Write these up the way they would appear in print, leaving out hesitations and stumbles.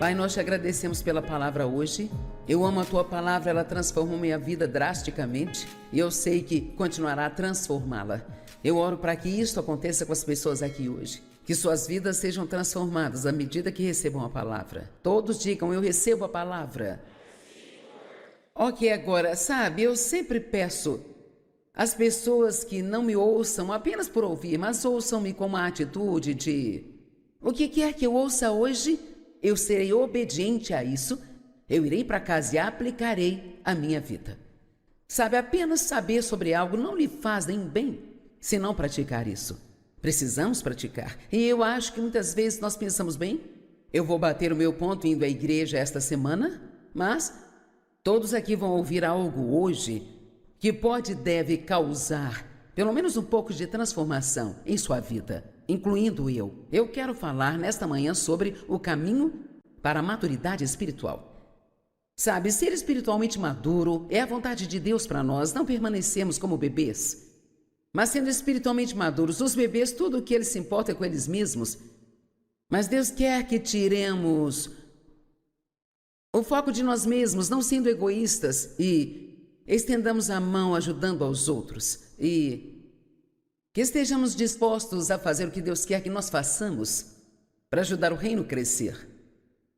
Pai, nós te agradecemos pela palavra hoje. Eu amo a tua palavra, ela transformou minha vida drasticamente e eu sei que continuará a transformá-la. Eu oro para que isso aconteça com as pessoas aqui hoje, que suas vidas sejam transformadas à medida que recebam a palavra. Todos digam, eu recebo a palavra. Ok, agora, sabe, eu sempre peço às pessoas que não me ouçam apenas por ouvir, mas ouçam-me com uma atitude de: o que quer que eu ouça hoje, eu serei obediente a isso, eu irei para casa e aplicarei a minha vida. Sabe, apenas saber sobre algo não lhe faz nem bem se não praticar isso. Precisamos praticar. E eu acho que muitas vezes nós pensamos, bem, eu vou bater o meu ponto indo à igreja esta semana, mas todos aqui vão ouvir algo hoje que pode e deve causar pelo menos um pouco de transformação em sua vida, incluindo eu. Eu quero falar nesta manhã sobre o caminho para a maturidade espiritual. Sabe, ser espiritualmente maduro é a vontade de Deus para nós, não permanecemos como bebês. Mas sendo espiritualmente maduros, os bebês, tudo o que eles se importam é com eles mesmos. Mas Deus quer que tiremos o foco de nós mesmos, não sendo egoístas, e estendamos a mão ajudando aos outros. E que estejamos dispostos a fazer o que Deus quer que nós façamos para ajudar o reino a crescer.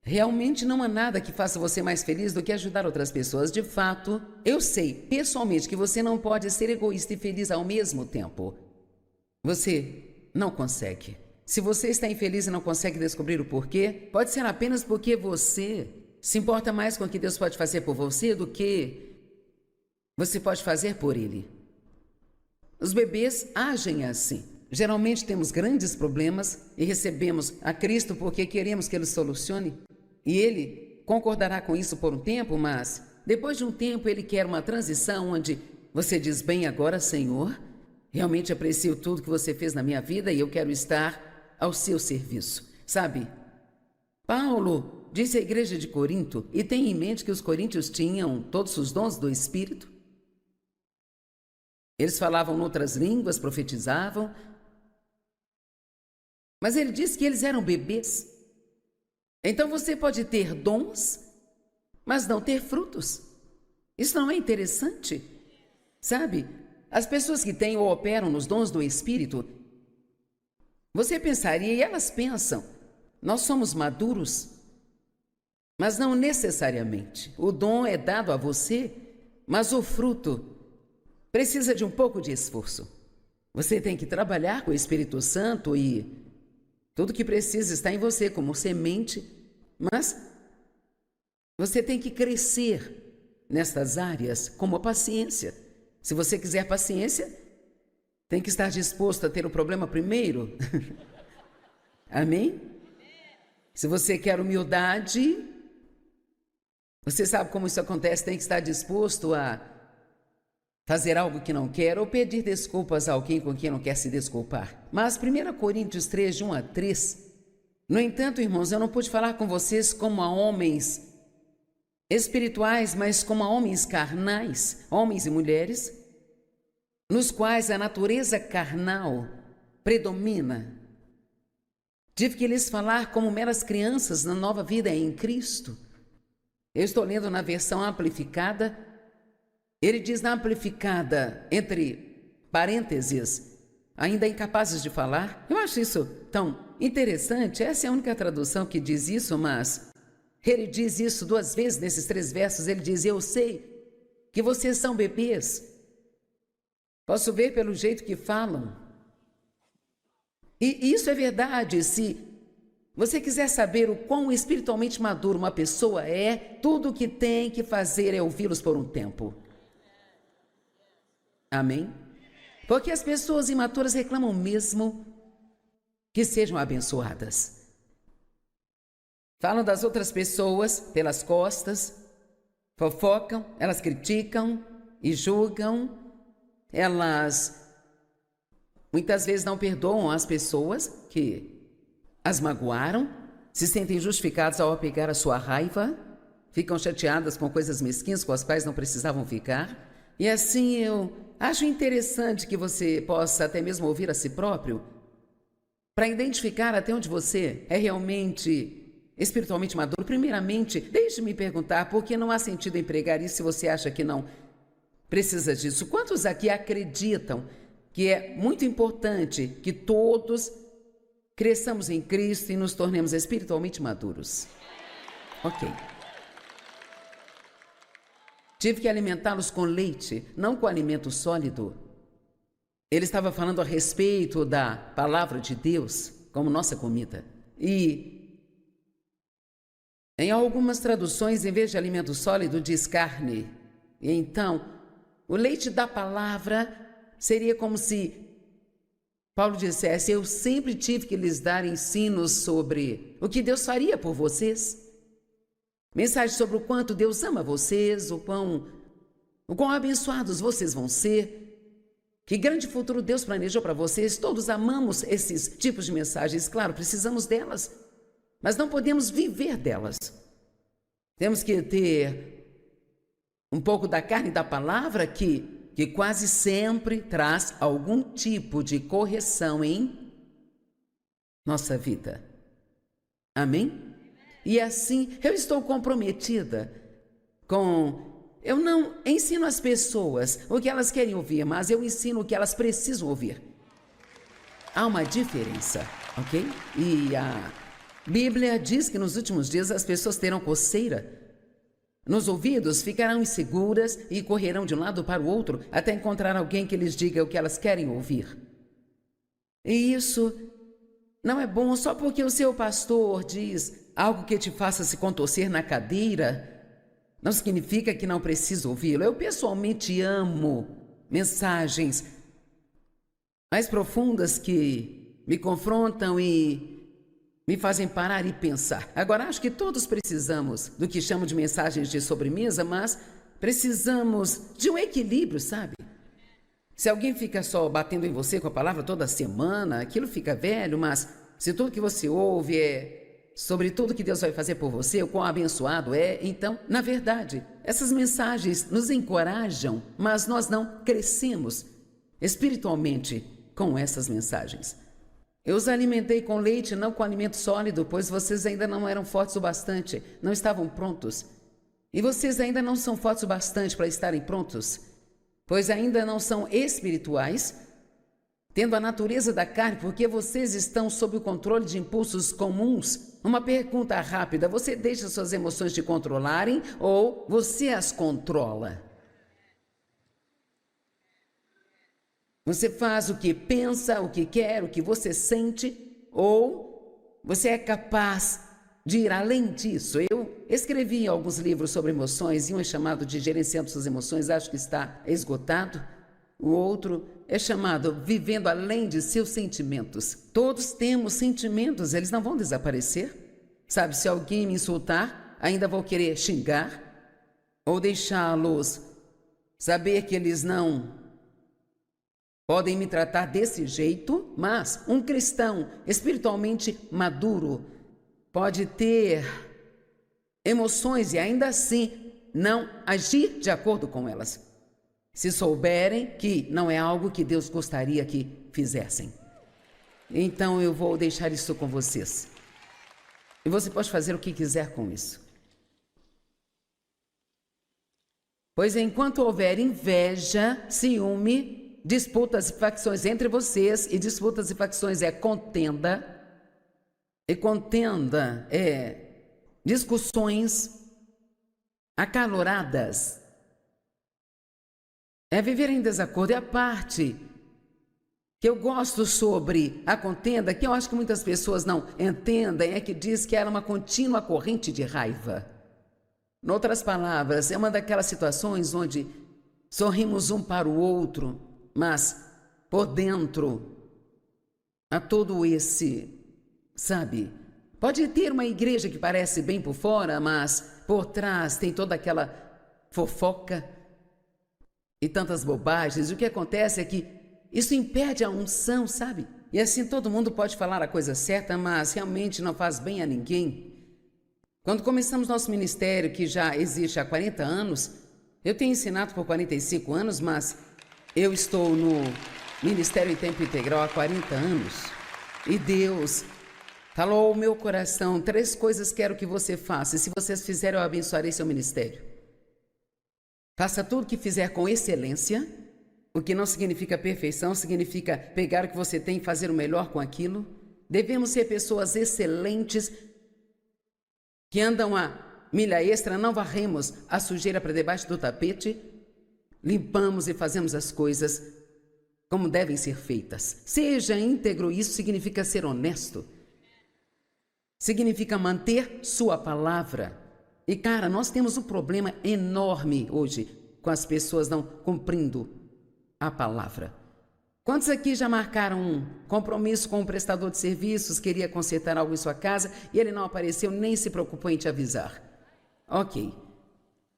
Realmente não há nada que faça você mais feliz do que ajudar outras pessoas. De fato, eu sei pessoalmente que você não pode ser egoísta e feliz ao mesmo tempo. Você não consegue. Se você está infeliz e não consegue descobrir o porquê, pode ser apenas porque você se importa mais com o que Deus pode fazer por você do que você pode fazer por Ele. Os bebês agem assim. Geralmente temos grandes problemas e recebemos a Cristo porque queremos que Ele solucione. E Ele concordará com isso por um tempo, mas depois de um tempo Ele quer uma transição onde você diz, bem, agora, Senhor, realmente aprecio tudo que você fez na minha vida e eu quero estar ao seu serviço. Sabe, Paulo disse à igreja de Corinto, e tenha em mente que os coríntios tinham todos os dons do Espírito. Eles falavam outras línguas, profetizavam, mas ele disse que eles eram bebês. Então você pode ter dons, mas não ter frutos. Isso não é interessante? Sabe, as pessoas que têm ou operam nos dons do Espírito, você pensaria, e elas pensam, nós somos maduros, mas não necessariamente. O dom é dado a você, mas o fruto precisa de um pouco de esforço. Você tem que trabalhar com o Espírito Santo e tudo que precisa está em você como semente, mas você tem que crescer nestas áreas como a paciência. Se você quiser paciência, tem que estar disposto a ter o problema primeiro. Amém? Se você quer humildade, você sabe como isso acontece, tem que estar disposto a fazer algo que não quer ou pedir desculpas a alguém com quem não quer se desculpar. Mas 1 Coríntios 3, de 1 a 3, no entanto, irmãos, eu não pude falar com vocês como a homens espirituais, mas como a homens carnais, homens e mulheres, nos quais a natureza carnal predomina. Tive que lhes falar como meras crianças na nova vida em Cristo. Eu estou lendo na versão amplificada. Ele diz na amplificada, entre parênteses, ainda incapazes de falar. Eu acho isso tão interessante. Essa é a única tradução que diz isso, mas ele diz isso 2 vezes nesses 3 versos. Ele diz, eu sei que vocês são bebês. Posso ver pelo jeito que falam. E isso é verdade. Se você quiser saber o quão espiritualmente maduro uma pessoa é, tudo o que tem que fazer é ouvi-los por um tempo. Amém? Porque as pessoas imaturas reclamam mesmo que sejam abençoadas. Falam das outras pessoas pelas costas, fofocam, elas criticam e julgam. Elas muitas vezes não perdoam as pessoas que as magoaram, se sentem justificados ao apegar a sua raiva, ficam chateadas com coisas mesquinhas com as quais não precisavam ficar. E assim eu acho interessante que você possa até mesmo ouvir a si próprio, para identificar até onde você é realmente espiritualmente maduro, primeiramente, deixe-me perguntar, por que não há sentido em pregar isso se você acha que não precisa disso? Quantos aqui acreditam que é muito importante que todos cresçamos em Cristo e nos tornemos espiritualmente maduros? Ok. Tive que alimentá-los com leite, não com alimento sólido. Ele estava falando a respeito da palavra de Deus como nossa comida. E em algumas traduções, em vez de alimento sólido, diz carne. E então, o leite da palavra seria como se Paulo dissesse: eu sempre tive que lhes dar ensinos sobre o que Deus faria por vocês. Mensagem sobre o quanto Deus ama vocês, o quão abençoados vocês vão ser. Que grande futuro Deus planejou para vocês. Todos amamos esses tipos de mensagens. Claro, precisamos delas, mas não podemos viver delas. Temos que ter um pouco da carne da palavra que quase sempre traz algum tipo de correção em nossa vida. Amém? E assim, eu estou comprometida com... Eu não ensino às pessoas o que elas querem ouvir, mas eu ensino o que elas precisam ouvir. Há uma diferença, ok? E a Bíblia diz que nos últimos dias as pessoas terão coceira nos ouvidos, ficarão inseguras e correrão de um lado para o outro até encontrar alguém que lhes diga o que elas querem ouvir. E isso não é bom só porque o seu pastor diz algo que te faça se contorcer na cadeira. Não significa que não preciso ouvi-lo. Eu pessoalmente amo mensagens mais profundas que me confrontam e me fazem parar e pensar. Agora, acho que todos precisamos do que chamo de mensagens de sobremesa, mas precisamos de um equilíbrio, sabe? Se alguém fica só batendo em você com a palavra toda semana, aquilo fica velho, mas se tudo que você ouve é sobre tudo que Deus vai fazer por você, o quão abençoado é, então, na verdade, essas mensagens nos encorajam, mas nós não crescemos espiritualmente com essas mensagens. Eu os alimentei com leite, não com alimento sólido, pois vocês ainda não eram fortes o bastante, não estavam prontos. E vocês ainda não são fortes o bastante para estarem prontos, pois ainda não são espirituais, tendo a natureza da carne, porque vocês estão sob o controle de impulsos comuns. Uma pergunta rápida: você deixa suas emoções te controlarem ou você as controla? Você faz o que pensa, o que quer, o que você sente, ou você é capaz de ir além disso? Eu escrevi alguns livros sobre emoções, e um é chamado de Gerenciando Suas Emoções, acho que está esgotado. O outro é chamado Vivendo Além de Seus Sentimentos. Todos temos sentimentos, eles não vão desaparecer. Sabe, se alguém me insultar, ainda vou querer xingar ou deixá-los saber que eles não podem me tratar desse jeito, mas um cristão espiritualmente maduro pode ter emoções e ainda assim não agir de acordo com elas, se souberem que não é algo que Deus gostaria que fizessem. Então eu vou deixar isso com vocês. E você pode fazer o que quiser com isso. Pois enquanto houver inveja, ciúme, disputas e facções entre vocês, e disputas e facções é contenda, e contenda é discussões acaloradas, é viver em desacordo. E a parte que eu gosto sobre a contenda, que eu acho que muitas pessoas não entendem, é que diz que era uma contínua corrente de raiva. Em outras palavras, é uma daquelas situações onde sorrimos um para o outro, mas por dentro há todo esse, sabe? Pode ter uma igreja que parece bem por fora, mas por trás tem toda aquela fofoca e tantas bobagens. E o que acontece é que isso impede a unção, sabe? E assim todo mundo pode falar a coisa certa, mas realmente não faz bem a ninguém. Quando começamos nosso ministério, que já existe há 40 anos, eu tenho ensinado por 45 anos, mas eu estou no ministério em tempo integral há 40 anos. E Deus Falou ao meu coração: 3 coisas quero que você faça, e se vocês fizerem, eu abençoarei seu ministério. Faça tudo o que fizer com excelência, o que não significa perfeição, significa pegar o que você tem e fazer o melhor com aquilo. Devemos ser pessoas excelentes, que andam a milha extra, não varremos a sujeira para debaixo do tapete, limpamos e fazemos as coisas como devem ser feitas. Seja íntegro, isso significa ser honesto. Significa manter sua palavra. E cara, nós temos um problema enorme hoje com as pessoas não cumprindo a palavra. Quantos aqui já marcaram um compromisso com um prestador de serviços, queria consertar algo em sua casa e ele não apareceu, nem se preocupou em te avisar? Ok.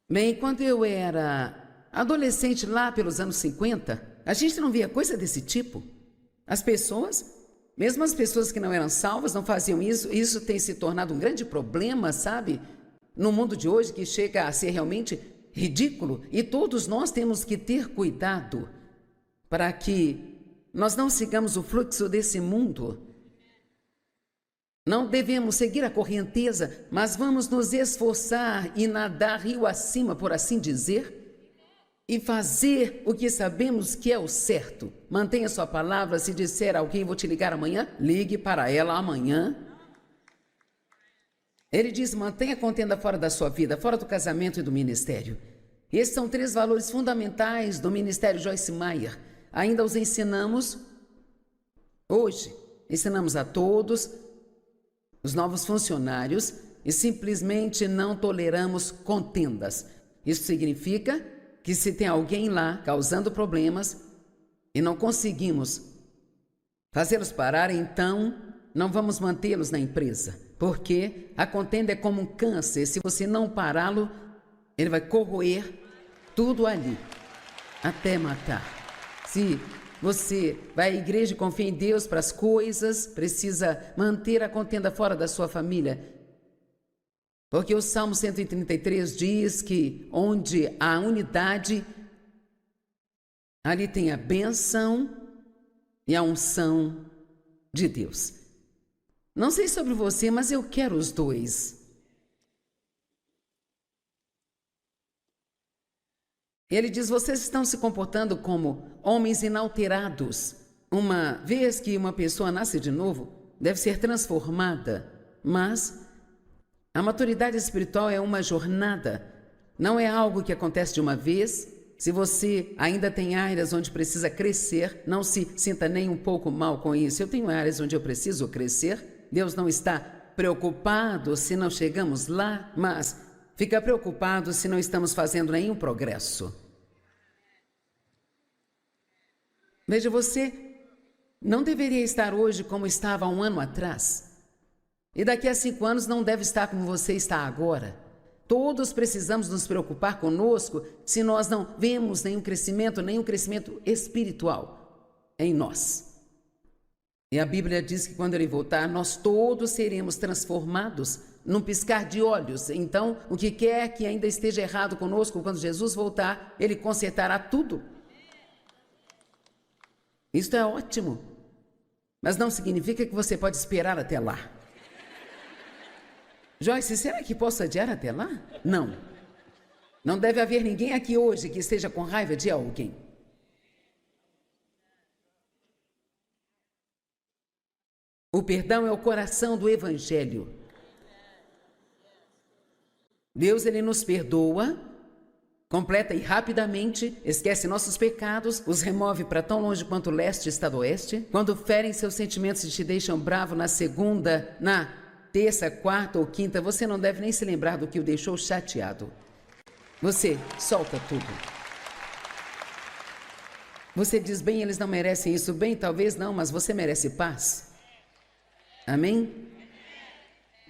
Bem, quando eu era adolescente lá pelos anos 50, a gente não via coisa desse tipo. As pessoas, mesmo as pessoas que não eram salvas, não faziam isso. Isso tem se tornado um grande problema, sabe? No mundo de hoje, que chega a ser realmente ridículo. E todos nós temos que ter cuidado para que nós não sigamos o fluxo desse mundo. Não devemos seguir a correnteza, mas vamos nos esforçar e nadar rio acima, por assim dizer, e fazer o que sabemos que é o certo. Mantenha sua palavra. Se disser a alguém: vou te ligar amanhã, ligue para ela amanhã. Ele diz: mantenha a contenda fora da sua vida, fora do casamento e do ministério. Esses são 3 valores fundamentais do Ministério Joyce Meyer. Ainda os ensinamos hoje. Ensinamos a todos os novos funcionários e simplesmente não toleramos contendas. Isso significa que se tem alguém lá causando problemas e não conseguimos fazê-los parar, então não vamos mantê-los na empresa, porque a contenda é como um câncer. Se você não pará-lo, ele vai corroer tudo ali, até matar. Se você vai à igreja e confia em Deus para as coisas, precisa manter a contenda fora da sua família. Porque o Salmo 133 diz que onde há unidade, ali tem a bênção e a unção de Deus. Não sei sobre você, mas eu quero os 2. Ele diz: vocês estão se comportando como homens inalterados. Uma vez que uma pessoa nasce de novo, deve ser transformada, mas a maturidade espiritual é uma jornada, não é algo que acontece de uma vez. Se você ainda tem áreas onde precisa crescer, não se sinta nem um pouco mal com isso. Eu tenho áreas onde eu preciso crescer. Deus não está preocupado se não chegamos lá, mas fica preocupado se não estamos fazendo nenhum progresso. Veja, você não deveria estar hoje como estava há 1 ano atrás. E daqui a 5 anos não deve estar como você está agora. Todos precisamos nos preocupar conosco se nós não vemos nenhum crescimento espiritual em nós. E a Bíblia diz que quando Ele voltar, nós todos seremos transformados num piscar de olhos. Então, o que quer que ainda esteja errado conosco, quando Jesus voltar, Ele consertará tudo. Isto é ótimo, mas não significa que você pode esperar até lá. Joyce, será que posso adiar até lá? Não. Não deve haver ninguém aqui hoje que esteja com raiva de alguém. O perdão é o coração do Evangelho. Deus, Ele nos perdoa, completa e rapidamente, esquece nossos pecados, os remove para tão longe quanto o leste está do oeste. Quando ferem seus sentimentos e te deixam bravo na segunda, na terça, quarta ou quinta, você não deve nem se lembrar do que o deixou chateado. Você solta tudo. Você diz: bem, eles não merecem isso. Bem, talvez não, mas você merece paz. Amém?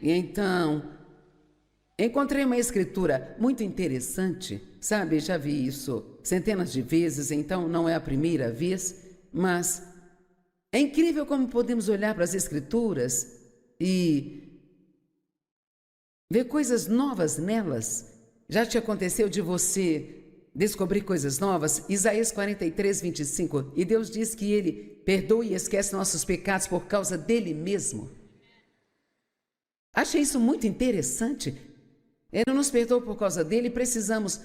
E então, encontrei uma escritura muito interessante. Sabe, já vi isso centenas de vezes, então não é a primeira vez, mas é incrível como podemos olhar para as escrituras e ver coisas novas nelas. Já te aconteceu de você descobrir coisas novas? Isaías 43, 25. E Deus diz que Ele perdoa e esquece nossos pecados por causa dEle mesmo. Achei isso muito interessante. Ele nos perdoou por causa dele e precisamos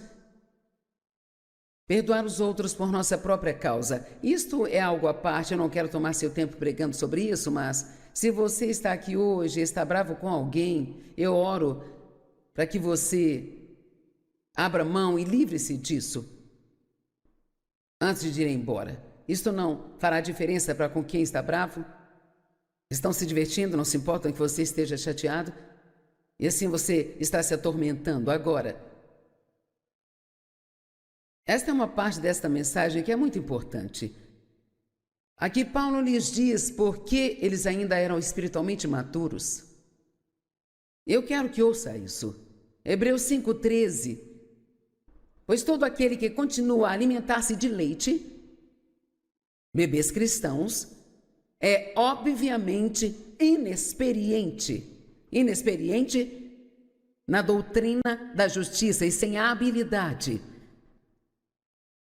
perdoar os outros por nossa própria causa. Isto é algo à parte, eu não quero tomar seu tempo pregando sobre isso, mas se você está aqui hoje e está bravo com alguém, eu oro para que você abra mão e livre-se disso antes de ir embora. Isto não fará diferença para com quem está bravo? Estão se divertindo, não se importam que você esteja chateado? E assim você está se atormentando agora. Esta é uma parte desta mensagem que é muito importante. Aqui Paulo lhes diz por que eles ainda eram espiritualmente maturos. Eu quero que ouça isso. Hebreus 5,13. Pois todo aquele que continua a alimentar-se de leite, bebês cristãos, é obviamente inexperiente. Inexperiente na doutrina da justiça e sem habilidade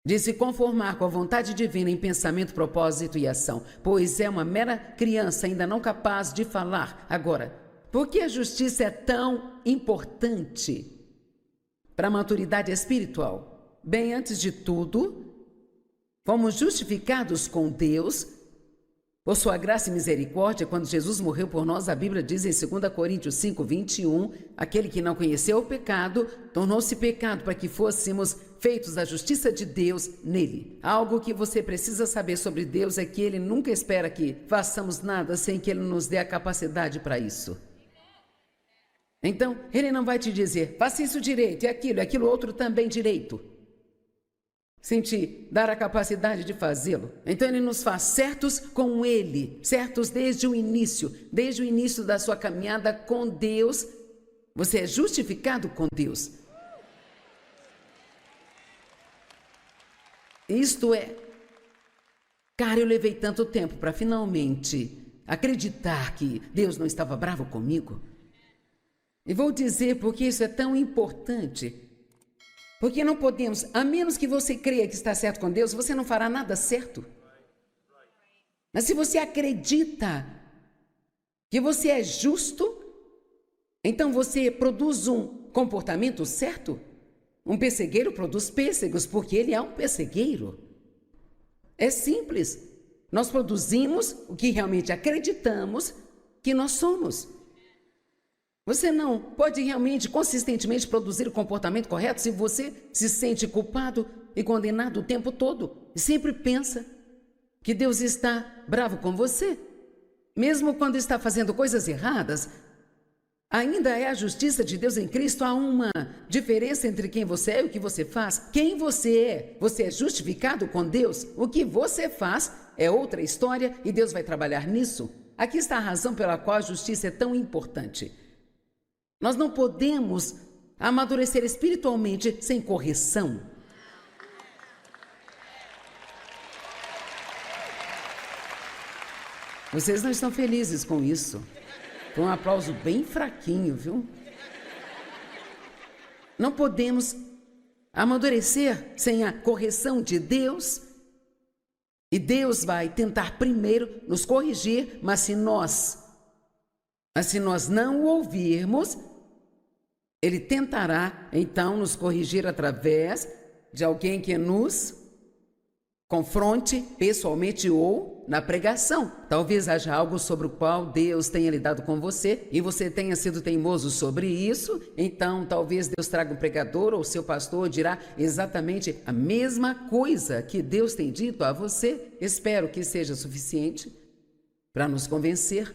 de se conformar com a vontade divina em pensamento, propósito e ação, pois é uma mera criança ainda não capaz de falar. Agora, por que a justiça é tão importante para a maturidade espiritual? Bem, antes de tudo, fomos justificados com Deus por sua graça e misericórdia, quando Jesus morreu por nós. A Bíblia diz em 2 Coríntios 5:21, aquele que não conheceu o pecado, tornou-se pecado para que fôssemos feitos da justiça de Deus nele. Algo que você precisa saber sobre Deus é que Ele nunca espera que façamos nada sem que Ele nos dê a capacidade para isso. Então, Ele não vai te dizer, faça isso direito e aquilo outro também direito, sem te dar a capacidade de fazê-lo. Então Ele nos faz certos com Ele, certos desde o início da sua caminhada com Deus. Você é justificado com Deus. Isto é, cara, eu levei tanto tempo para finalmente acreditar que Deus não estava bravo comigo. E vou dizer porque isso é tão importante. Porque não podemos, a menos que você creia que está certo com Deus, você não fará nada certo. Mas se você acredita que você é justo, então você produz um comportamento certo. Um pessegueiro produz pêssegos porque ele é um pessegueiro. É simples. Nós produzimos o que realmente acreditamos que nós somos. Você não pode realmente, consistentemente produzir o comportamento correto se você se sente culpado e condenado o tempo todo e sempre pensa que Deus está bravo com você. Mesmo quando está fazendo coisas erradas, ainda é a justiça de Deus em Cristo. Há uma diferença entre quem você é e o que você faz. Quem você é justificado com Deus. O que você faz é outra história e Deus vai trabalhar nisso. Aqui está a razão pela qual a justiça é tão importante. Nós não podemos amadurecer espiritualmente sem correção. Vocês não estão felizes com isso. Foi um aplauso bem fraquinho, viu? Não podemos amadurecer sem a correção de Deus. E Deus vai tentar primeiro nos corrigir, mas se nós não o ouvirmos, Ele tentará então nos corrigir através de alguém que nos confronte pessoalmente ou na pregação. Talvez haja algo sobre o qual Deus tenha lidado com você e você tenha sido teimoso sobre isso. Então talvez Deus traga um pregador ou seu pastor dirá exatamente a mesma coisa que Deus tem dito a você. Espero que seja suficiente para nos convencer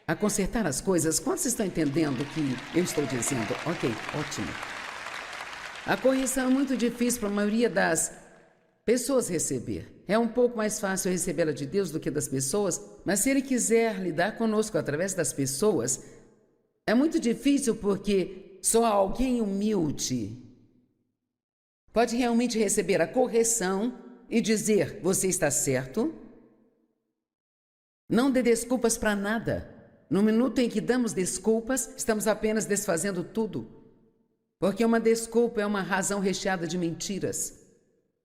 a consertar as coisas. Quantos estão entendendo o que eu estou dizendo? Ok, ótimo. A correção é muito difícil para a maioria das pessoas receber. É um pouco mais fácil recebê-la de Deus do que das pessoas, mas se Ele quiser lidar conosco através das pessoas, é muito difícil porque só alguém humilde pode realmente receber a correção e dizer, você está certo. Não dê desculpas para nada. No minuto em que damos desculpas, estamos apenas desfazendo tudo. Porque uma desculpa é uma razão recheada de mentiras.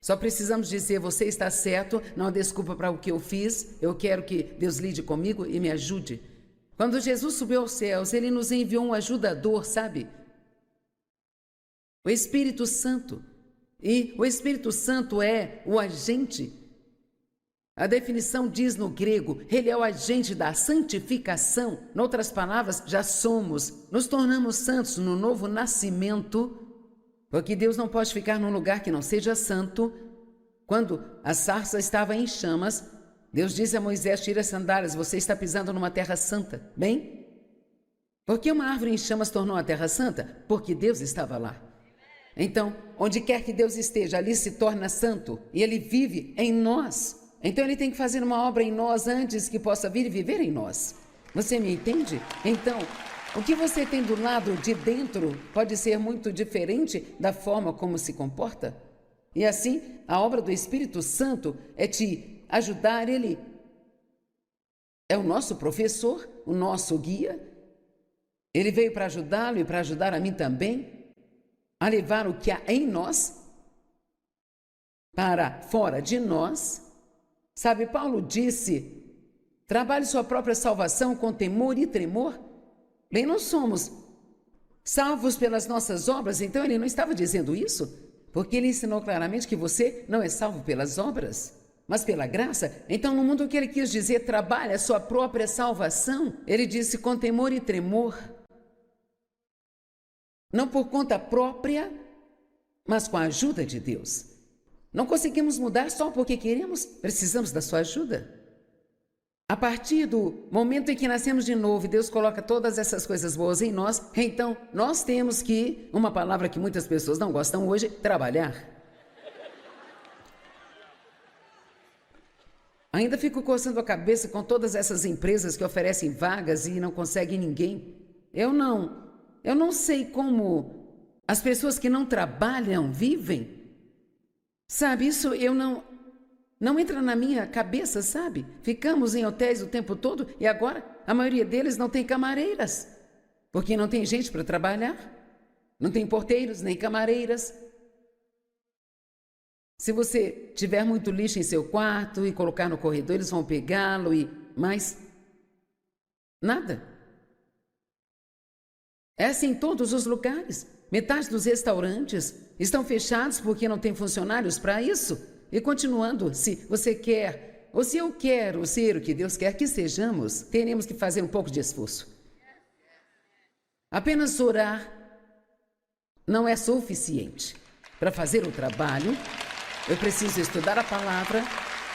Só precisamos dizer, você está certo, não há desculpa para o que eu fiz, eu quero que Deus lide comigo e me ajude. Quando Jesus subiu aos céus, ele nos enviou um ajudador, sabe? O Espírito Santo. E o Espírito Santo é o agente. A definição diz no grego, ele é o agente da santificação. Em outras palavras, já somos, nos tornamos santos no novo nascimento, porque Deus não pode ficar num lugar que não seja santo. Quando a sarça estava em chamas, Deus disse a Moisés, tira as sandálias, você está pisando numa terra santa. Bem, por que uma árvore em chamas tornou a terra santa? Porque Deus estava lá. Então, onde quer que Deus esteja, ali se torna santo e Ele vive em nós. Então Ele tem que fazer uma obra em nós antes que possa vir e viver em nós. Você me entende? Então, o que você tem do lado de dentro pode ser muito diferente da forma como se comporta. E assim, a obra do Espírito Santo é te ajudar. Ele é o nosso professor, o nosso guia. Ele veio para ajudá-lo e para ajudar a mim também, a levar o que há em nós para fora de nós. Sabe, Paulo disse, trabalhe sua própria salvação com temor e tremor. Bem, nós somos salvos pelas nossas obras, então ele não estava dizendo isso, porque ele ensinou claramente que você não é salvo pelas obras, mas pela graça. Então, no mundo que ele quis dizer, trabalhe a sua própria salvação, ele disse com temor e tremor. Não por conta própria, mas com a ajuda de Deus. Não conseguimos mudar só porque queremos, precisamos da sua ajuda. A partir do momento em que nascemos de novo e Deus coloca todas essas coisas boas em nós, então nós temos que, uma palavra que muitas pessoas não gostam hoje, trabalhar. Ainda fico coçando a cabeça com todas essas empresas que oferecem vagas e não conseguem ninguém. Eu não sei como as pessoas que não trabalham vivem. Sabe, isso não entra na minha cabeça, sabe? Ficamos em hotéis o tempo todo e agora a maioria deles não tem camareiras, porque não tem gente para trabalhar, não tem porteiros nem camareiras. Se você tiver muito lixo em seu quarto e colocar no corredor, eles vão pegá-lo e mais nada. É assim em todos os lugares. Metade dos restaurantes estão fechados porque não tem funcionários para isso. E continuando, se você quer, ou se eu quero ser o que Deus quer que sejamos, teremos que fazer um pouco de esforço. Apenas orar não é suficiente. Para fazer o trabalho, eu preciso estudar a palavra,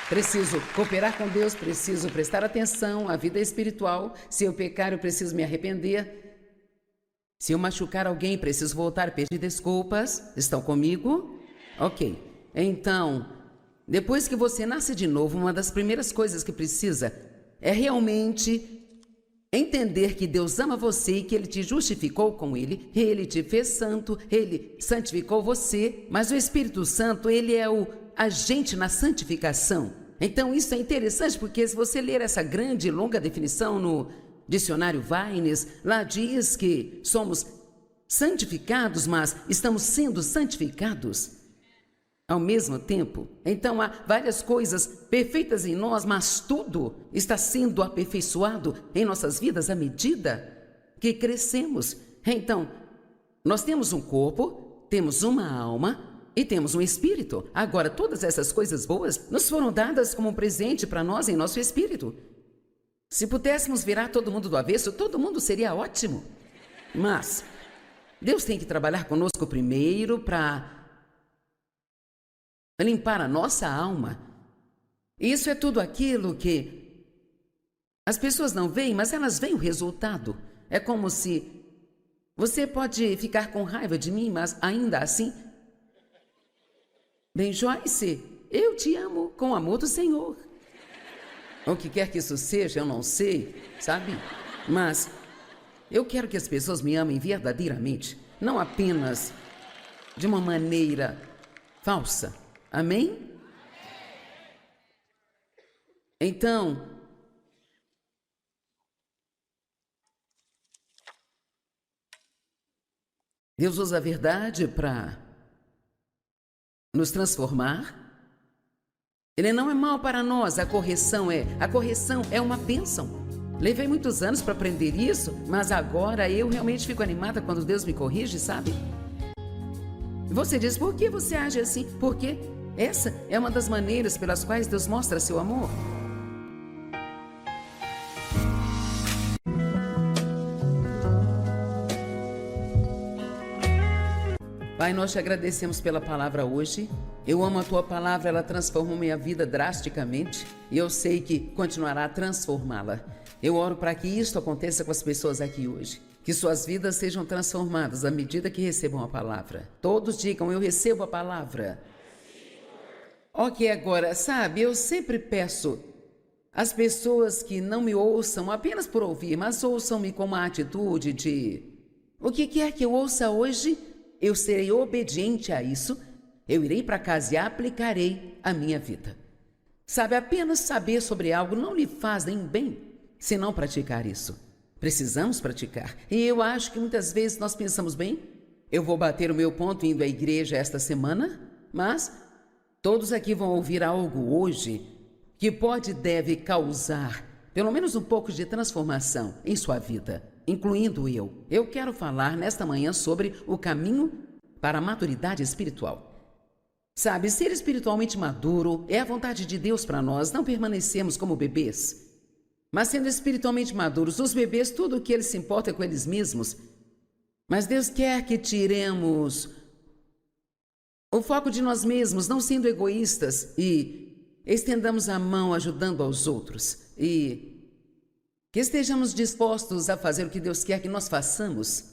preciso cooperar com Deus, preciso prestar atenção à vida espiritual. Se eu pecar, eu preciso me arrepender. Se eu machucar alguém, preciso voltar e pedir desculpas. Estão comigo? Ok. Então, depois que você nasce de novo, uma das primeiras coisas que precisa é realmente entender que Deus ama você e que Ele te justificou com Ele, Ele te fez santo, Ele santificou você, mas o Espírito Santo, Ele é o agente na santificação. Então, isso é interessante, porque se você ler essa grande e longa definição no Dicionário Vines, lá diz que somos santificados, mas estamos sendo santificados ao mesmo tempo. Então há várias coisas perfeitas em nós, mas tudo está sendo aperfeiçoado em nossas vidas à medida que crescemos. Então, nós temos um corpo, temos uma alma e temos um espírito. Agora, todas essas coisas boas nos foram dadas como um presente para nós em nosso espírito. Se pudéssemos virar todo mundo do avesso, todo mundo seria ótimo. Mas Deus tem que trabalhar conosco primeiro para limpar a nossa alma. E isso é tudo aquilo que as pessoas não veem, mas elas veem o resultado. É como se você pode ficar com raiva de mim, mas ainda assim, bem, Joyce, eu te amo com o amor do Senhor. O que quer que isso seja, eu não sei, sabe? Mas eu quero que as pessoas me amem verdadeiramente, não apenas de uma maneira falsa. Amém? Então, Deus usa a verdade para nos transformar. Ele não é mal para nós, a correção é uma bênção. Levei muitos anos para aprender isso, mas agora eu realmente fico animada quando Deus me corrige, sabe? Você diz, por que você age assim? Porque essa é uma das maneiras pelas quais Deus mostra seu amor. Pai, nós te agradecemos pela palavra hoje. Eu amo a tua palavra, ela transformou minha vida drasticamente e eu sei que continuará a transformá-la. Eu oro para que isso aconteça com as pessoas aqui hoje. Que suas vidas sejam transformadas à medida que recebam a palavra. Todos digam, eu recebo a palavra. Ok, agora, sabe, eu sempre peço às pessoas que não me ouçam apenas por ouvir, mas ouçam-me com uma atitude de o que quer que eu ouça hoje, eu serei obediente a isso, eu irei para casa e aplicarei a minha vida. Sabe, apenas saber sobre algo não lhe faz nem bem se não praticar isso. Precisamos praticar. E eu acho que muitas vezes nós pensamos, bem, eu vou bater o meu ponto indo à igreja esta semana, mas todos aqui vão ouvir algo hoje que pode e deve causar pelo menos um pouco de transformação em sua vida, incluindo eu. Eu quero falar nesta manhã sobre o caminho para a maturidade espiritual. Sabe, ser espiritualmente maduro é a vontade de Deus para nós, não permanecemos como bebês. Mas sendo espiritualmente maduros, os bebês, tudo o que eles se importam é com eles mesmos. Mas Deus quer que tiremos o foco de nós mesmos, não sendo egoístas, e estendamos a mão ajudando aos outros. E que estejamos dispostos a fazer o que Deus quer que nós façamos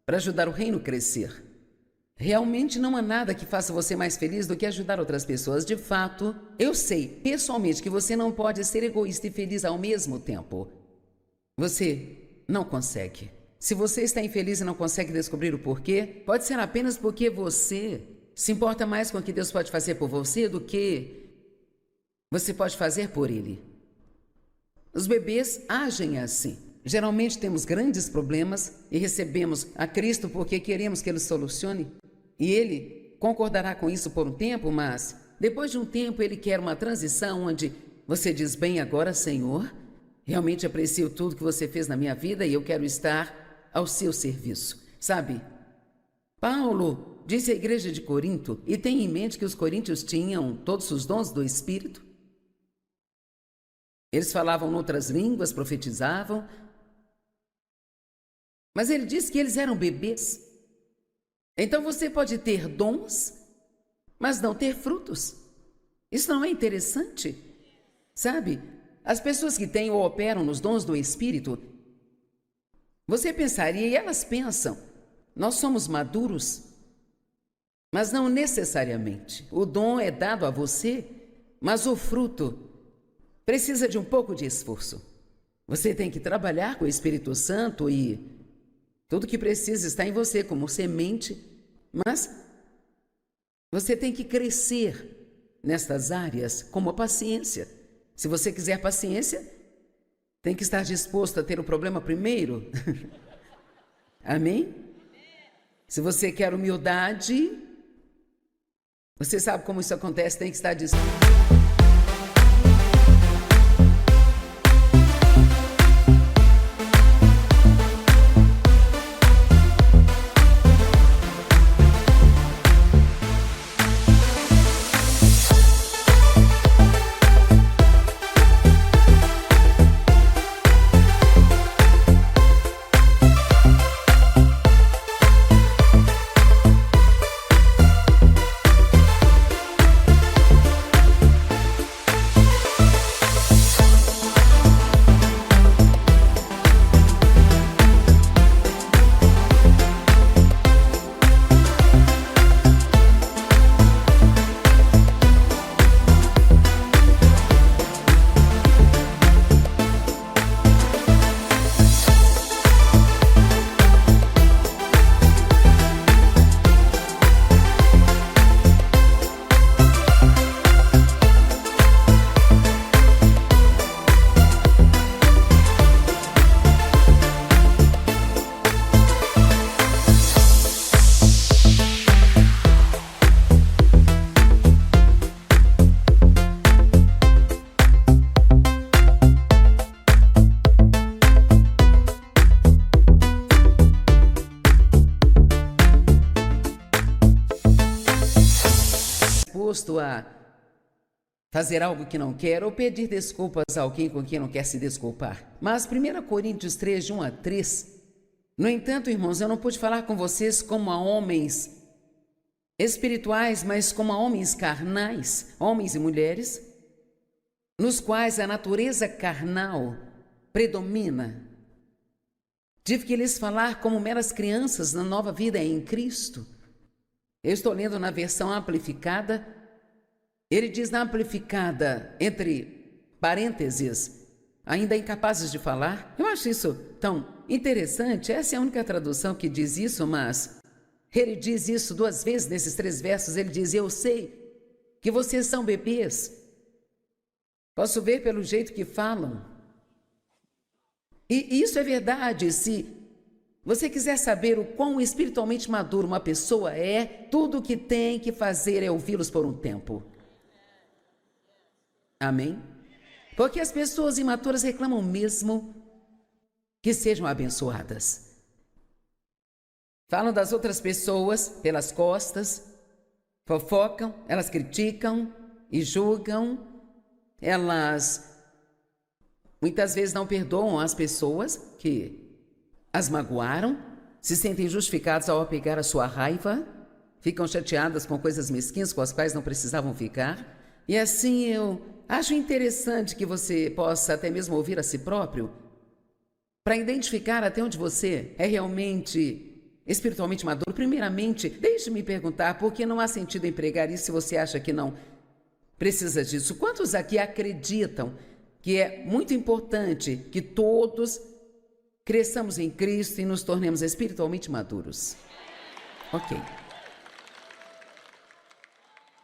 para ajudar o reino a crescer. Realmente não há nada que faça você mais feliz do que ajudar outras pessoas. De fato, eu sei, pessoalmente, que você não pode ser egoísta e feliz ao mesmo tempo. Você não consegue. Se você está infeliz e não consegue descobrir o porquê, pode ser apenas porque você se importa mais com o que Deus pode fazer por você do que você pode fazer por Ele. Os bebês agem assim. Geralmente temos grandes problemas e recebemos a Cristo porque queremos que Ele solucione. E Ele concordará com isso por um tempo, mas depois de um tempo Ele quer uma transição onde você diz, bem, agora, Senhor, realmente aprecio tudo que você fez na minha vida e eu quero estar ao seu serviço. Sabe, Paulo disse à igreja de Corinto, e tem em mente que os coríntios tinham todos os dons do Espírito. Eles falavam outras línguas, profetizavam, mas ele disse que eles eram bebês. Então você pode ter dons, mas não ter frutos. Isso não é interessante? Sabe, as pessoas que têm ou operam nos dons do Espírito, você pensaria, e elas pensam, nós somos maduros, mas não necessariamente. O dom é dado a você, mas o fruto precisa de um pouco de esforço. Você tem que trabalhar com o Espírito Santo e tudo que precisa está em você como semente, mas você tem que crescer nestas áreas como a paciência. Se você quiser paciência, tem que estar disposto a ter o problema primeiro. Amém? Se você quer humildade, você sabe como isso acontece, tem que estar disposto. disposto a fazer algo que não quer ou pedir desculpas a alguém com quem não quer se desculpar. Mas 1 Coríntios 3, de 1 a 3, no entanto, irmãos, eu não pude falar com vocês como a homens espirituais, mas como a homens carnais, homens e mulheres, nos quais a natureza carnal predomina. Tive que lhes falar como meras crianças na nova vida em Cristo. Eu estou lendo na versão amplificada. Ele diz na amplificada, entre parênteses, ainda incapazes de falar. Eu acho isso tão interessante. Essa é a única tradução que diz isso, mas ele diz isso 2 vezes nesses 3 versos. Ele diz: eu sei que vocês são bebês. Posso ver pelo jeito que falam. E isso é verdade. Se você quiser saber o quão espiritualmente maduro uma pessoa é, tudo o que tem que fazer é ouvi-los por um tempo. Amém? Porque as pessoas imaturas reclamam mesmo que sejam abençoadas. Falam das outras pessoas pelas costas, fofocam, elas criticam e julgam, elas muitas vezes não perdoam as pessoas que as magoaram, se sentem justificados ao apegar a sua raiva, ficam chateadas com coisas mesquinhas com as quais não precisavam ficar. E assim eu acho interessante que você possa até mesmo ouvir a si próprio para identificar até onde você é realmente espiritualmente maduro. Primeiramente, deixe-me perguntar, por que não há sentido em pregar isso se você acha que não precisa disso? Quantos aqui acreditam que é muito importante que todos cresçamos em Cristo e nos tornemos espiritualmente maduros? Ok.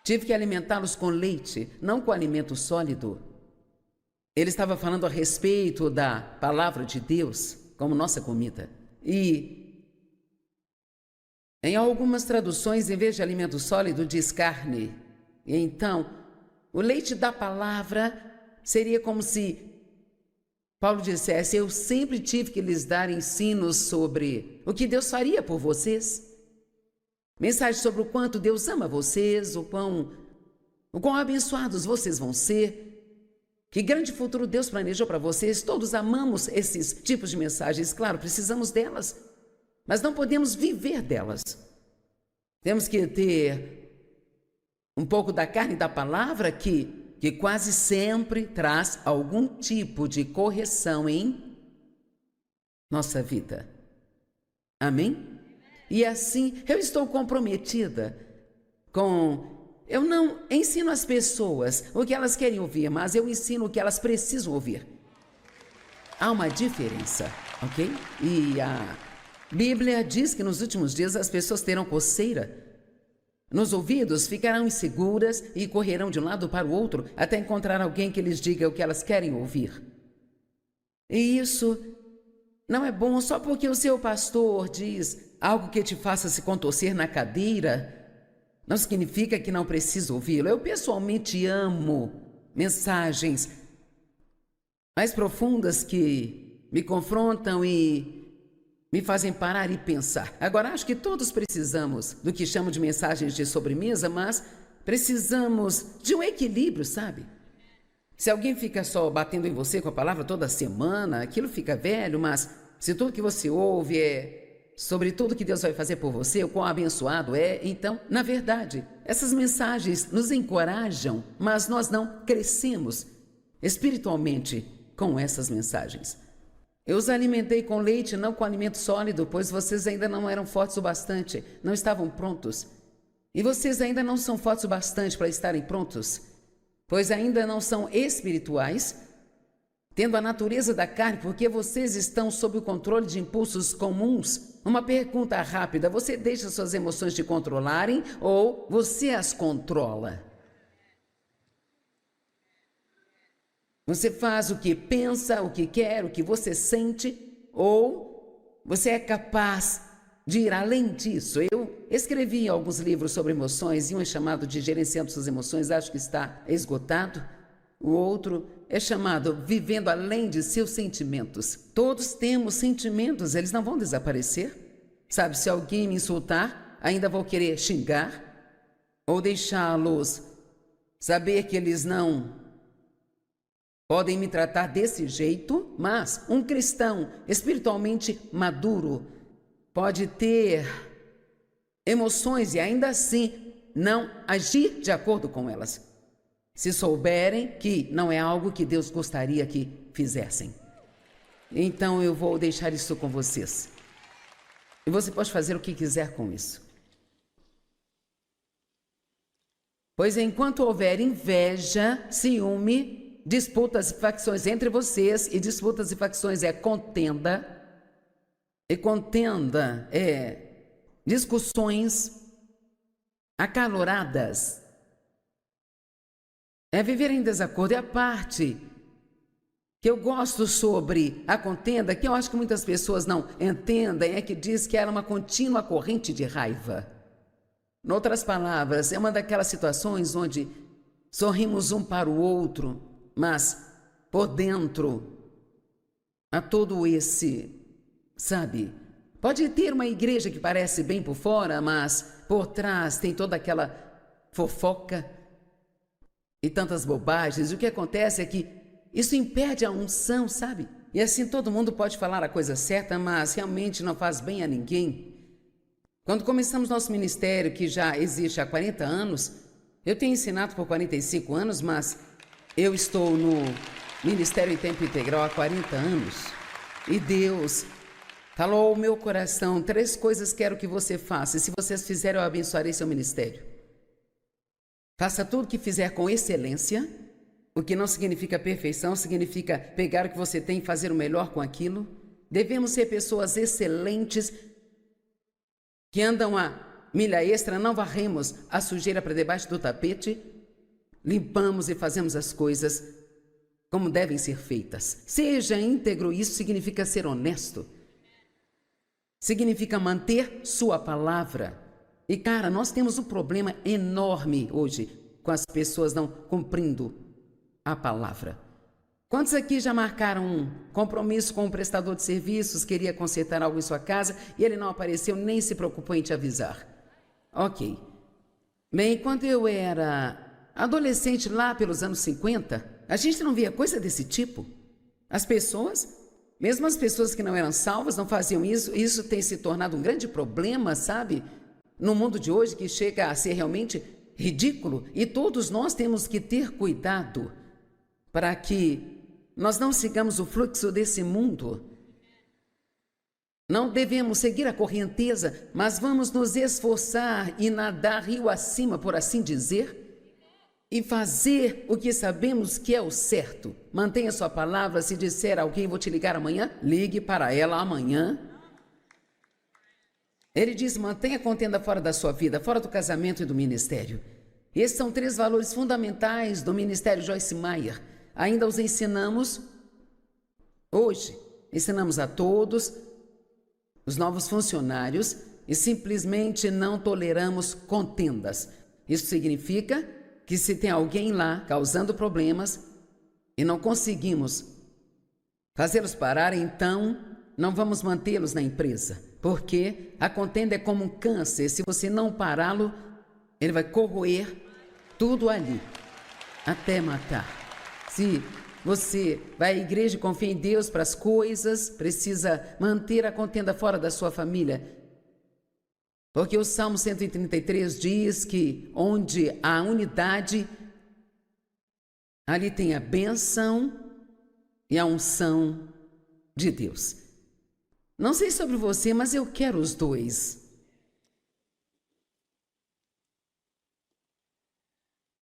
Tive que alimentá-los com leite, não com alimento sólido. Ele estava falando a respeito da palavra de Deus como nossa comida. E em algumas traduções, em vez de alimento sólido, diz carne. E então, o leite da palavra seria como se Paulo dissesse: eu sempre tive que lhes dar ensinos sobre o que Deus faria por vocês. Mensagem sobre o quanto Deus ama vocês, o quão abençoados vocês vão ser, que grande futuro Deus planejou para vocês. Todos amamos esses tipos de mensagens, claro, precisamos delas, mas não podemos viver delas. Temos que ter um pouco da carne da palavra que quase sempre traz algum tipo de correção em nossa vida. Amém? E assim, eu estou comprometida eu não ensino às pessoas o que elas querem ouvir, mas eu ensino o que elas precisam ouvir. Há uma diferença, ok? E a Bíblia diz que nos últimos dias as pessoas terão coceira nos ouvidos, ficarão inseguras e correrão de um lado para o outro até encontrar alguém que lhes diga o que elas querem ouvir. E isso não é bom só porque o seu pastor diz algo que te faça se contorcer na cadeira. Não significa que não precisa ouvi-lo. Eu pessoalmente amo mensagens mais profundas que me confrontam e me fazem parar e pensar. Agora, acho que todos precisamos do que chamo de mensagens de sobremesa, mas precisamos de um equilíbrio, sabe? Se alguém fica só batendo em você com a palavra toda semana, aquilo fica velho, mas se tudo que você ouve é sobre tudo que Deus vai fazer por você, o quão abençoado é, então, na verdade, essas mensagens nos encorajam, mas nós não crescemos espiritualmente com essas mensagens. Eu os alimentei com leite, não com alimento sólido, pois vocês ainda não eram fortes o bastante, não estavam prontos. E vocês ainda não são fortes o bastante para estarem prontos, pois ainda não são espirituais, tendo a natureza da carne, porque vocês estão sob o controle de impulsos comuns. Uma pergunta rápida: você deixa suas emoções te controlarem ou você as controla? Você faz o que pensa, o que quer, o que você sente, ou você é capaz de ir além disso? Eu escrevi alguns livros sobre emoções, e um é chamado de Gerenciando Suas Emoções, acho que está esgotado. O outro é chamado Vivendo Além de Seus Sentimentos. Todos temos sentimentos, eles não vão desaparecer. Sabe, se alguém me insultar, ainda vou querer xingar ou deixá-los saber que eles não podem me tratar desse jeito, mas um cristão espiritualmente maduro pode ter emoções e ainda assim não agir de acordo com elas, se souberem que não é algo que Deus gostaria que fizessem. Então eu vou deixar isso com vocês. E você pode fazer o que quiser com isso. Pois enquanto houver inveja, ciúme, disputas e facções entre vocês, e disputas e facções é contenda, e contenda é discussões acaloradas, é viver em desacordo. E a parte que eu gosto sobre a contenda, que eu acho que muitas pessoas não entendem, é que diz que era uma contínua corrente de raiva. Em outras palavras, é uma daquelas situações onde sorrimos um para o outro, mas por dentro há todo esse, sabe? Pode ter uma igreja que parece bem por fora, mas por trás tem toda aquela fofoca e tantas bobagens. E o que acontece é que isso impede a unção, sabe? E assim todo mundo pode falar a coisa certa, mas realmente não faz bem a ninguém. Quando começamos nosso ministério, que já existe há 40 anos, eu tenho ensinado por 45 anos, mas eu estou no Ministério em Tempo Integral há 40 anos. E Deus falou ao meu coração: 3 coisas quero que você faça, e se vocês fizerem, eu abençoarei seu ministério. Faça tudo o que fizer com excelência, o que não significa perfeição, significa pegar o que você tem e fazer o melhor com aquilo. Devemos ser pessoas excelentes, que andam a milha extra, não varremos a sujeira para debaixo do tapete, limpamos e fazemos as coisas como devem ser feitas. Seja íntegro, isso significa ser honesto. Significa manter sua palavra. E cara, nós temos um problema enorme hoje com as pessoas não cumprindo a palavra. Quantos aqui já marcaram um compromisso com um prestador de serviços, queria consertar algo em sua casa e ele não apareceu, nem se preocupou em te avisar? Ok. Bem, quando eu era adolescente lá pelos anos 50, a gente não via coisa desse tipo. As pessoas, mesmo as pessoas que não eram salvas, não faziam isso. Isso tem se tornado um grande problema, sabe? No mundo de hoje, que chega a ser realmente ridículo. E todos nós temos que ter cuidado para que nós não sigamos o fluxo desse mundo. Não devemos seguir a correnteza, mas vamos nos esforçar e nadar rio acima, por assim dizer, e fazer o que sabemos que é o certo. Mantenha sua palavra. Se disser a alguém: vou te ligar amanhã, ligue para ela amanhã. Ele diz: mantenha a contenda fora da sua vida, fora do casamento e do ministério. Esses são 3 valores fundamentais do Ministério Joyce Meyer. Ainda os ensinamos hoje. Ensinamos a todos os novos funcionários e simplesmente não toleramos contendas. Isso significa que se tem alguém lá causando problemas e não conseguimos fazê-los parar, então não vamos mantê-los na empresa. Porque a contenda é como um câncer. Se você não pará-lo, ele vai corroer tudo ali, até matar. Se você vai à igreja e confia em Deus para as coisas, precisa manter a contenda fora da sua família. Porque o Salmo 133 diz que onde há unidade, ali tem a bênção e a unção de Deus. Não sei sobre você, mas eu quero os 2.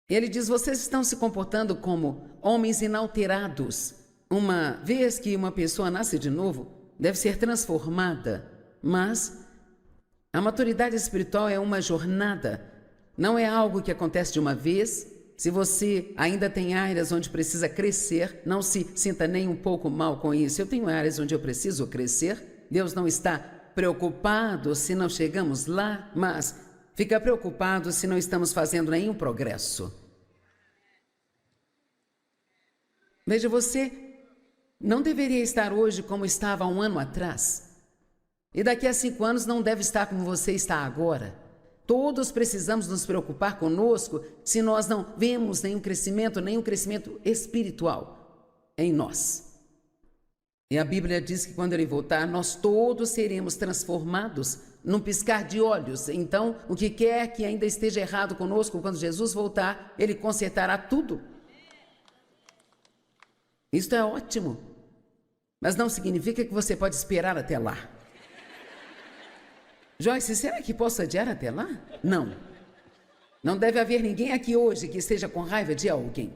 Ele diz: vocês estão se comportando como homens inalterados. Uma vez que uma pessoa nasce de novo, deve ser transformada. Mas a maturidade espiritual é uma jornada. Não é algo que acontece de uma vez. Se você ainda tem áreas onde precisa crescer, não se sinta nem um pouco mal com isso. Eu tenho áreas onde eu preciso crescer. Deus não está preocupado se não chegamos lá, mas fica preocupado se não estamos fazendo nenhum progresso. Veja, você não deveria estar hoje como estava há 1 ano atrás. E daqui a 5 anos não deve estar como você está agora. Todos precisamos nos preocupar conosco se nós não vemos nenhum crescimento espiritual em nós. E a Bíblia diz que quando Ele voltar, nós todos seremos transformados num piscar de olhos. Então, o que quer que ainda esteja errado conosco, quando Jesus voltar, Ele consertará tudo. Isto é ótimo, mas não significa que você pode esperar até lá. Joyce, será que posso adiar até lá? Não. Não deve haver ninguém aqui hoje que esteja com raiva de alguém.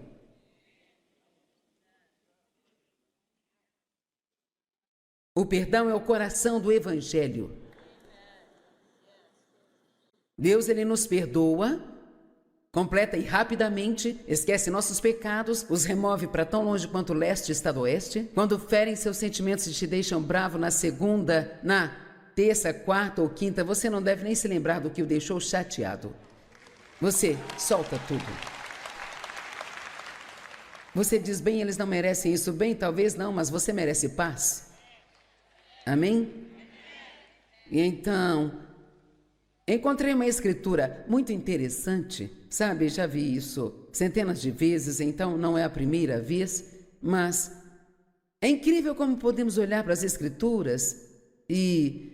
O perdão é o coração do Evangelho. Deus, Ele nos perdoa, completa e rapidamente, esquece nossos pecados, os remove para tão longe quanto o leste está do oeste. Quando ferem seus sentimentos e te deixam bravo na segunda, na terça, quarta ou quinta, você não deve nem se lembrar do que o deixou chateado. Você solta tudo. Você diz, bem, eles não merecem isso. Bem, talvez não, mas você merece paz. Amém? E então, encontrei uma escritura muito interessante, sabe? Já vi isso centenas de vezes, então não é a primeira vez, mas é incrível como podemos olhar para as escrituras e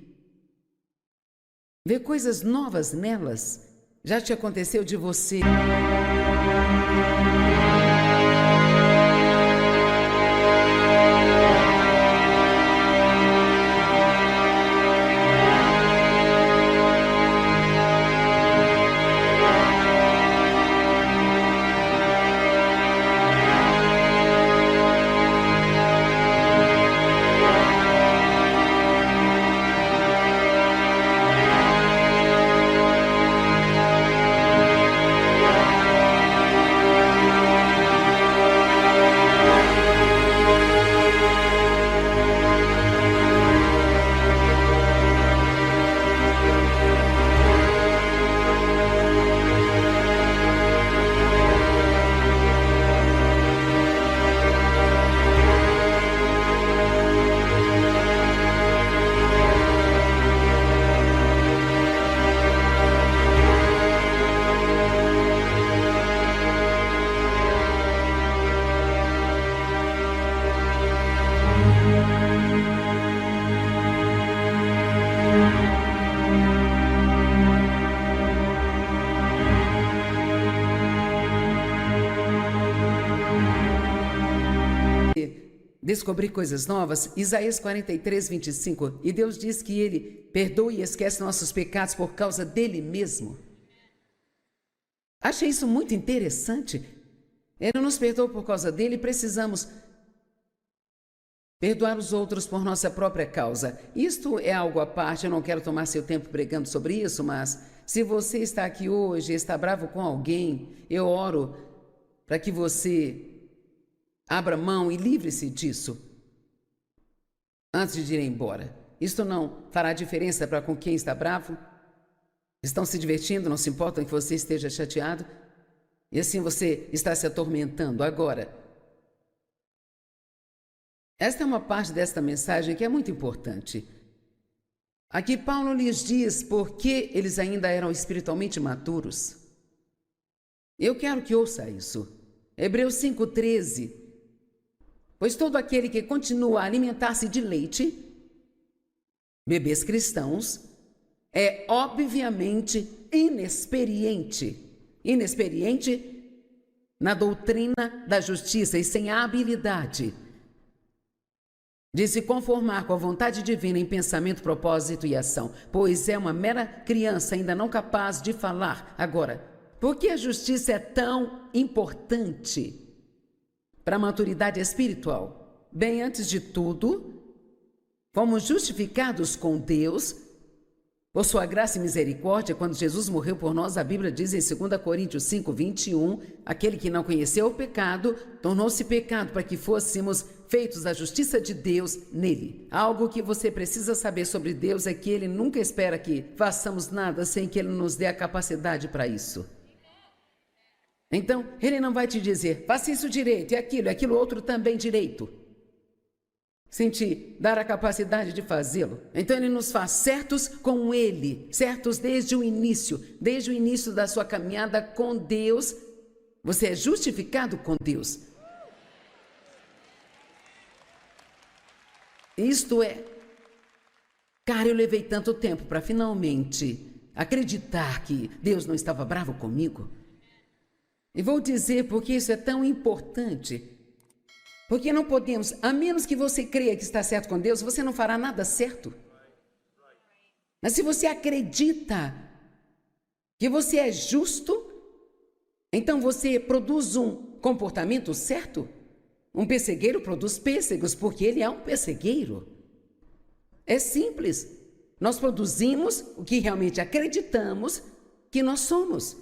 ver coisas novas nelas. Já te aconteceu de você descobrir coisas novas. Isaías 43, 25. E Deus diz que Ele perdoa e esquece nossos pecados por causa dEle mesmo. Achei isso muito interessante. Ele nos perdoa por causa dEle e precisamos perdoar os outros por nossa própria causa. Isto é algo à parte, eu não quero tomar seu tempo pregando sobre isso, mas se você está aqui hoje e está bravo com alguém, eu oro para que você abra mão e livre-se disso antes de ir embora. Isto não fará diferença para com quem está bravo. Estão se divertindo, não se importam que você esteja chateado. E assim você está se atormentando agora. Esta é uma parte desta mensagem que é muito importante. Aqui Paulo lhes diz por que eles ainda eram espiritualmente maturos. Eu quero que ouça isso. Hebreus 5:13. Pois todo aquele que continua a alimentar-se de leite, bebês cristãos, é obviamente inexperiente na doutrina da justiça e sem a habilidade de se conformar com a vontade divina em pensamento, propósito e ação, pois é uma mera criança ainda não capaz de falar. Agora, por que a justiça é tão importante para a maturidade espiritual? Bem, antes de tudo, fomos justificados com Deus por sua graça e misericórdia quando Jesus morreu por nós. A Bíblia diz em 2 Coríntios 5:21, aquele que não conheceu o pecado, tornou-se pecado para que fôssemos feitos a justiça de Deus nele. Algo que você precisa saber sobre Deus é que Ele nunca espera que façamos nada sem que Ele nos dê a capacidade para isso. Então, Ele não vai te dizer, faça isso direito, e aquilo outro também direito. sem te dar a capacidade de fazê-lo. Então ele nos faz certos com ele, certos desde o início da sua caminhada com Deus. Você é justificado com Deus. Isto é, cara, eu levei tanto tempo para finalmente acreditar que Deus não estava bravo comigo. E vou dizer porque isso é tão importante. Porque não podemos, a menos que você creia que está certo com Deus, você não fará nada certo. Mas se você acredita que você é justo, então você produz um comportamento certo. Um pessegueiro produz pêssegos porque ele é um pessegueiro. É simples. Nós produzimos o que realmente acreditamos que nós somos.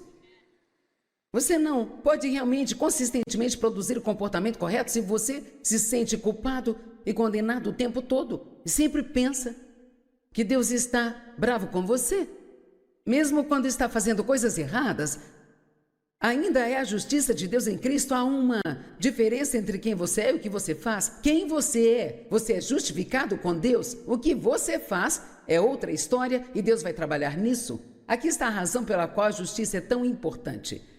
Você não pode realmente, consistentemente produzir o comportamento correto se você se sente culpado e condenado o tempo todo e sempre pensa que Deus está bravo com você. Mesmo quando está fazendo coisas erradas, ainda é a justiça de Deus em Cristo. Há uma diferença entre quem você é e o que você faz. Quem você é justificado com Deus. O que você faz é outra história e Deus vai trabalhar nisso. Aqui está a razão pela qual a justiça é tão importante.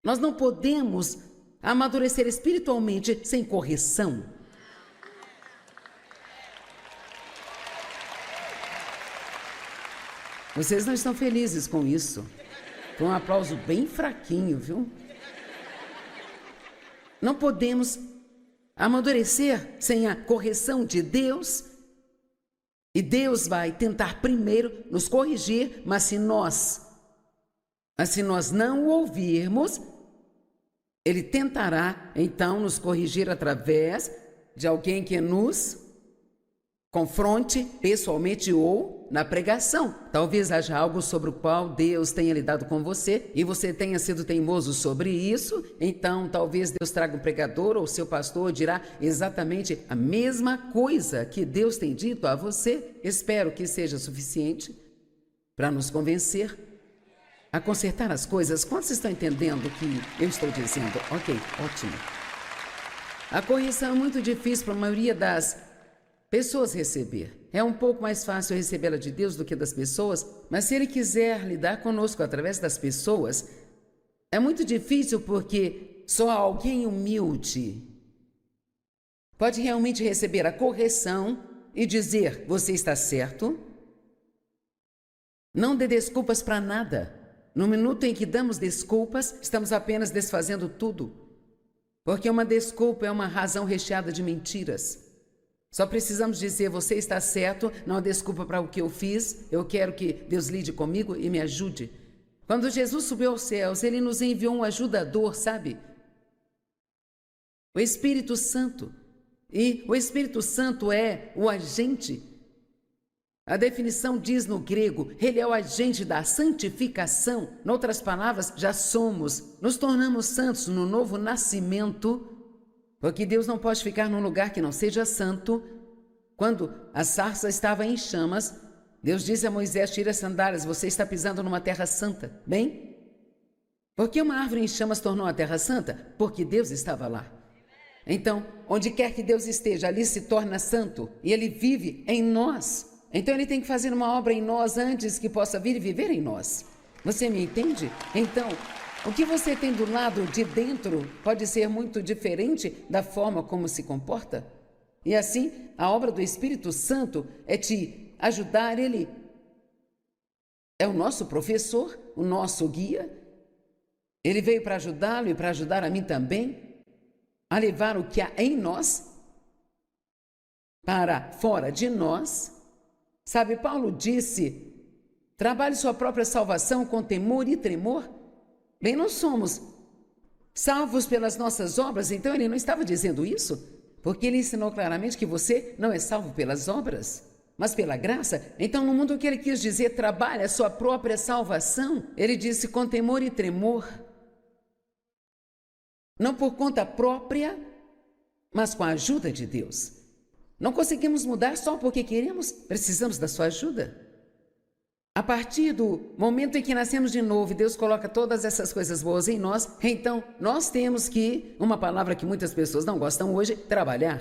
Nós não podemos amadurecer espiritualmente sem correção. Vocês não estão felizes com isso. Foi um aplauso bem fraquinho, viu? Não podemos amadurecer sem a correção de Deus. E Deus vai tentar primeiro nos corrigir, mas se nós não o ouvirmos, Ele tentará, então, nos corrigir através de alguém que nos confronte pessoalmente ou na pregação. Talvez haja algo sobre o qual Deus tenha lidado com você e você tenha sido teimoso sobre isso. Então, talvez Deus traga um pregador ou seu pastor dirá exatamente a mesma coisa que Deus tem dito a você. Espero que seja suficiente para nos convencer a consertar as coisas. Quantos estão entendendo o que eu estou dizendo? Ok, ótimo. A correção é muito difícil para a maioria das pessoas receber. É um pouco mais fácil recebê-la de Deus do que das pessoas, mas se Ele quiser lidar conosco através das pessoas, é muito difícil porque só alguém humilde pode realmente receber a correção e dizer: você está certo. Não dê desculpas para nada. No minuto em que damos desculpas, estamos apenas desfazendo tudo. Porque uma desculpa é uma razão recheada de mentiras. Só precisamos dizer: você está certo, não há desculpa para o que eu fiz, eu quero que Deus lide comigo e me ajude. Quando Jesus subiu aos céus, Ele nos enviou um ajudador, sabe? O Espírito Santo. E o Espírito Santo é o agente. A definição diz no grego, ele é o agente da santificação. Em outras palavras, já somos, nos tornamos santos no novo nascimento, porque Deus não pode ficar num lugar que não seja santo. Quando a sarça estava em chamas, Deus disse a Moisés: tira as sandálias, você está pisando numa terra santa. Bem, por que uma árvore em chamas tornou a terra santa? Porque Deus estava lá. Então, onde quer que Deus esteja, ali se torna santo e Ele vive em nós. Então Ele tem que fazer uma obra em nós antes que possa vir e viver em nós. Você me entende? Então, o que você tem do lado de dentro pode ser muito diferente da forma como se comporta. E assim, a obra do Espírito Santo é te ajudar. Ele é o nosso professor, o nosso guia. Ele veio para ajudá-lo e para ajudar a mim também a levar o que há em nós para fora de nós. Sabe, Paulo disse: trabalhe sua própria salvação com temor e tremor. Bem, nós somos salvos pelas nossas obras, então ele não estava dizendo isso, porque ele ensinou claramente que você não é salvo pelas obras, mas pela graça. Então, no mundo que ele quis dizer, trabalhe a sua própria salvação, ele disse com temor e tremor. Não por conta própria, mas com a ajuda de Deus. Não conseguimos mudar só porque queremos, precisamos da sua ajuda. A partir do momento em que nascemos de novo e Deus coloca todas essas coisas boas em nós, então nós temos que, uma palavra que muitas pessoas não gostam hoje, trabalhar.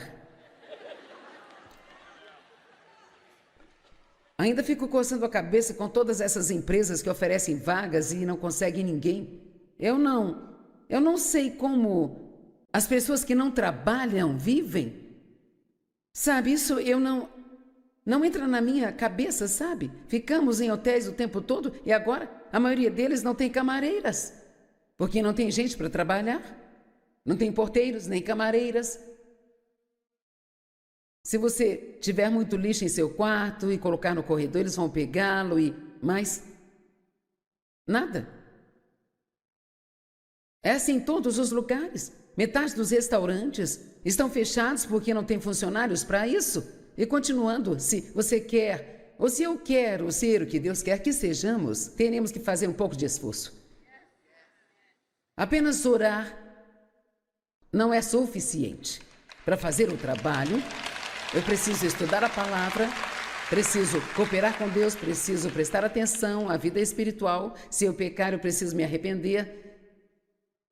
Ainda fico coçando a cabeça com todas essas empresas que oferecem vagas e não conseguem ninguém. Eu não sei como as pessoas que não trabalham vivem. Sabe, isso não entra na minha cabeça, sabe? Ficamos em hotéis o tempo todo e agora a maioria deles não tem camareiras, porque não tem gente para trabalhar. Não tem porteiros nem camareiras. Se você tiver muito lixo em seu quarto e colocar no corredor, eles vão pegá-lo e mais nada. É assim em todos os lugares. Metade dos restaurantes estão fechados porque não tem funcionários para isso. E continuando, se você quer, ou se eu quero ser o que Deus quer que sejamos, teremos que fazer um pouco de esforço. Apenas orar não é suficiente. Para fazer o trabalho, eu preciso estudar a palavra, preciso cooperar com Deus, preciso prestar atenção à vida espiritual. Se eu pecar, eu preciso me arrepender.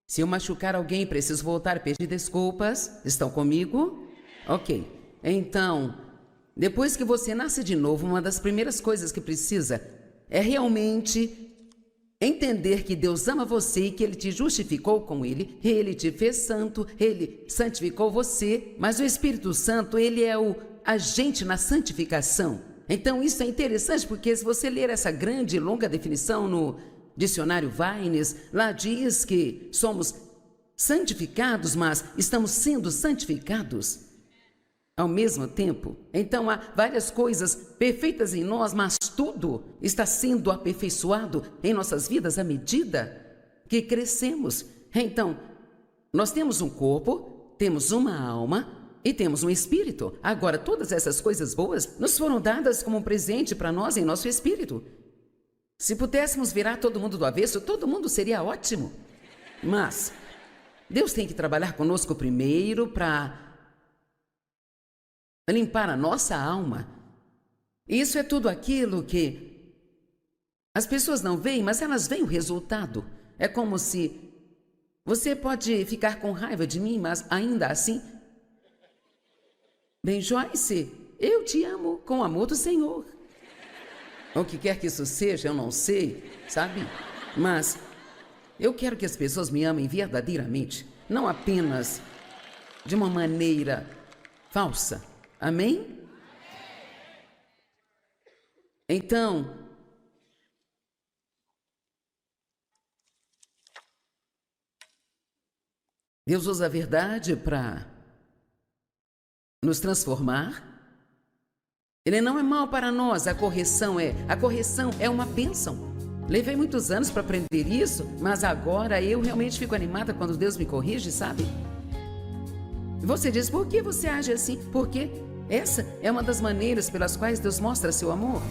Se eu machucar alguém, preciso voltar e pedir desculpas. Estão comigo? Ok. Então, depois que você nasce de novo, uma das primeiras coisas que precisa é realmente entender que Deus ama você e que Ele te justificou com Ele te fez santo, Ele santificou você, mas o Espírito Santo, Ele é o agente na santificação. Então isso é interessante porque se você ler essa grande e longa definição no dicionário Vines, lá diz que somos santificados, mas estamos sendo santificados ao mesmo tempo. Então há várias coisas perfeitas em nós, mas tudo está sendo aperfeiçoado em nossas vidas à medida que crescemos. Então, nós temos um corpo, temos uma alma e temos um espírito. Agora, todas essas coisas boas nos foram dadas como um presente para nós em nosso espírito. Se pudéssemos virar todo mundo do avesso, todo mundo seria ótimo. Mas Deus tem que trabalhar conosco primeiro para limpar a nossa alma. Isso é tudo aquilo que as pessoas não veem, mas elas veem o resultado. É como se você pode ficar com raiva de mim, mas ainda assim, bem, Joyce, eu te amo com o amor do Senhor. O que quer que isso seja, eu não sei, sabe? Mas eu quero que as pessoas me amem verdadeiramente, não apenas de uma maneira falsa. Amém? Então, Deus usa a verdade para nos transformar. Ele não é mal para nós, a correção é uma bênção. Levei muitos anos para aprender isso, mas agora eu realmente fico animada quando Deus me corrige, sabe? Você diz, por que você age assim? Porque essa é uma das maneiras pelas quais Deus mostra seu amor.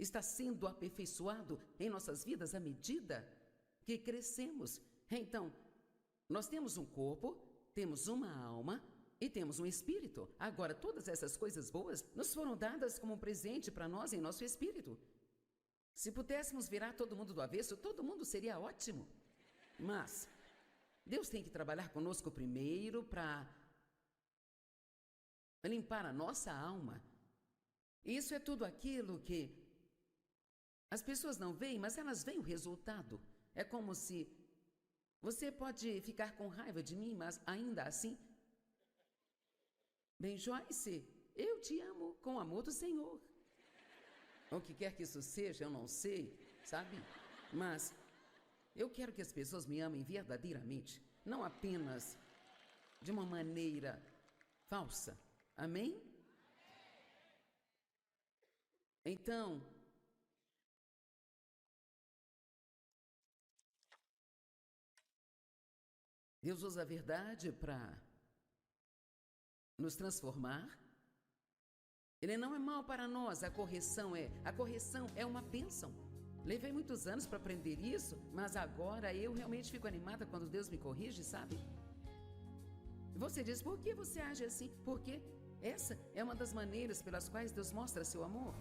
está sendo aperfeiçoado em nossas vidas à medida que crescemos. Então, nós temos um corpo, temos uma alma e temos um espírito. Agora, todas essas coisas boas nos foram dadas como um presente para nós em nosso espírito. Se pudéssemos virar todo mundo do avesso, todo mundo seria ótimo. Mas Deus tem que trabalhar conosco primeiro para limpar a nossa alma. Isso é tudo aquilo que as pessoas não veem, mas elas veem o resultado. É como se você pode ficar com raiva de mim, mas ainda assim... Bem, Joyce, eu te amo com o amor do Senhor. O que quer que isso seja, eu não sei, sabe? Mas eu quero que as pessoas me amem verdadeiramente, não apenas de uma maneira falsa. Amém? Então, Deus usa a verdade para nos transformar. Ele não é mal para nós, a correção é uma bênção. Levei muitos anos para aprender isso, mas agora eu realmente fico animada quando Deus me corrige, sabe? Você diz, por que você age assim? Porque essa é uma das maneiras pelas quais Deus mostra seu amor.